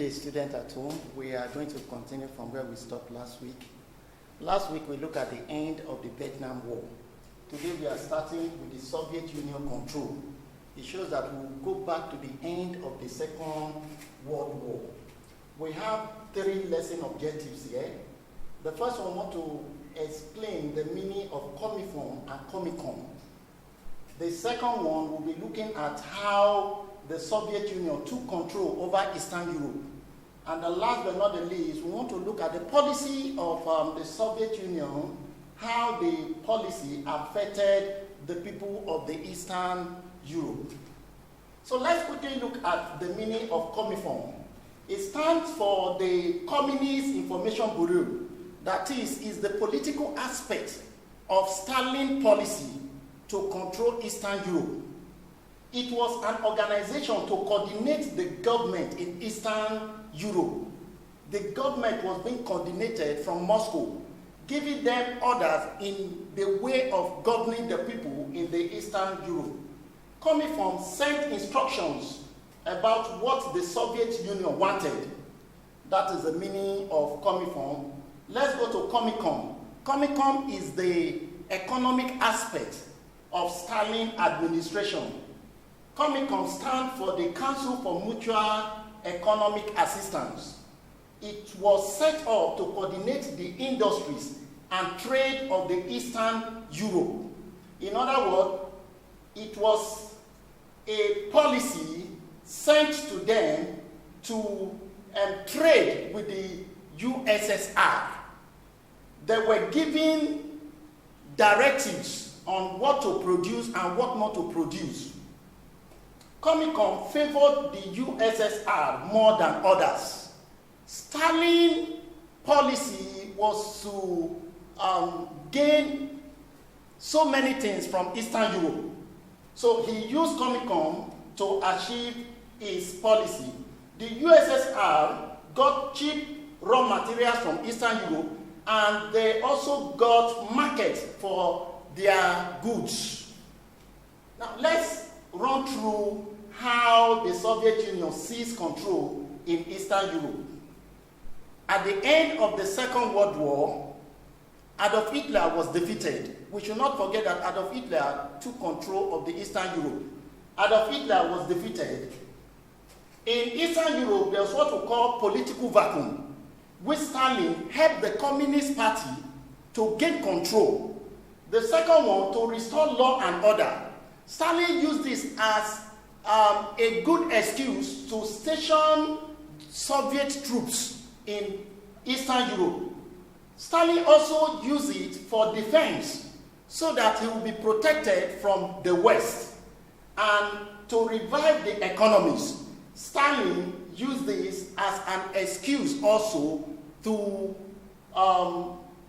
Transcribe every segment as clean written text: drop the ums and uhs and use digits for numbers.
day, students at home. We are going to continue from where we stopped last week. Last week, we looked at the end of the Vietnam War. Today, we are starting with the Soviet Union control. It shows that we'll go back to the end of the Second World War. We have 3 lesson objectives here. The first one, I want to explain the meaning of Comiform and Comicom. The second one, we'll be looking at how the Soviet Union took control over Eastern Europe. And the last but not the least, we want to look at the policy of the Soviet Union, how the policy affected the people of the Eastern Europe. So let's quickly look at the meaning of Comiform. It stands for the Communist Information Bureau. That is the political aspect of Stalin policy to control Eastern Europe. It was an organization to coordinate the government in Eastern Europe. The government was being coordinated from Moscow, giving them orders in the way of governing the people in the Eastern Europe. Comiform sent instructions about what the Soviet Union wanted. That is the meaning of Comiform. Let's go to Comicom. Comicom is the economic aspect of Stalin administration. Comicom stands for the Council for Mutual Economic Assistance. It was set up to coordinate the industries and trade of the Eastern Europe. In other words, it was a policy sent to them to trade with the USSR. They were given directives on what to produce and what not to produce. Comicom favored the USSR more than others. Stalin policy was to gain so many things from Eastern Europe. So he used Comicom to achieve his policy. The USSR got cheap raw materials from Eastern Europe, and they also got markets for their goods. Now let's run through how the Soviet Union seized control in Eastern Europe. At the end of the Second World War, Adolf Hitler was defeated. We should not forget that Adolf Hitler took control of the Eastern Europe. Adolf Hitler was defeated. In Eastern Europe, there was what we call political vacuum, which Stalin helped the Communist Party to gain control. The second one, to restore law and order. Stalin used this as a good excuse to station Soviet troops in Eastern Europe. Stalin also used it for defense so that he would be protected from the West. And to revive the economies, Stalin used this as an excuse also to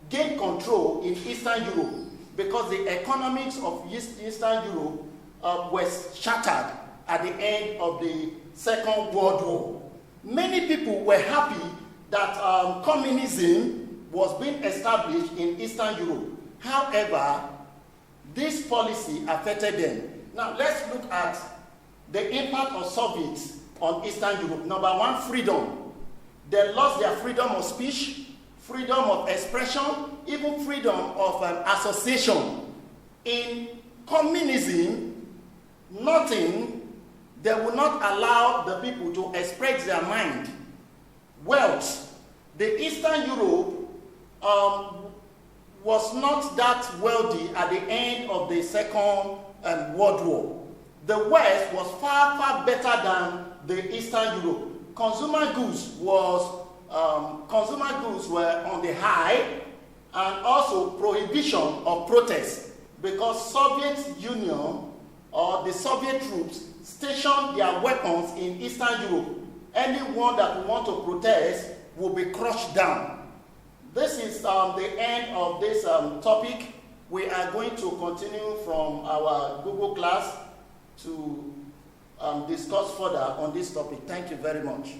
gain control in Eastern Europe, because the economics of Eastern Europe was shattered at the end of the Second World War. Many people were happy that communism was being established in Eastern Europe. However, this policy affected them. Now let's look at the impact of Soviets on Eastern Europe. Number one, freedom. They lost their freedom of speech, freedom of expression, even freedom of association. In communism, they will not allow the people to express their mind. Wealth. The Eastern Europe was not that wealthy at the end of the Second World War. The West was far, far better than the Eastern Europe. Consumer goods were on the high, and also prohibition of protest, because Soviet Union or the Soviet troops stationed their weapons in Eastern Europe. Anyone that will want to protest will be crushed down. This is the end of this topic. We are going to continue from our Google class to discuss further on this topic. Thank you very much.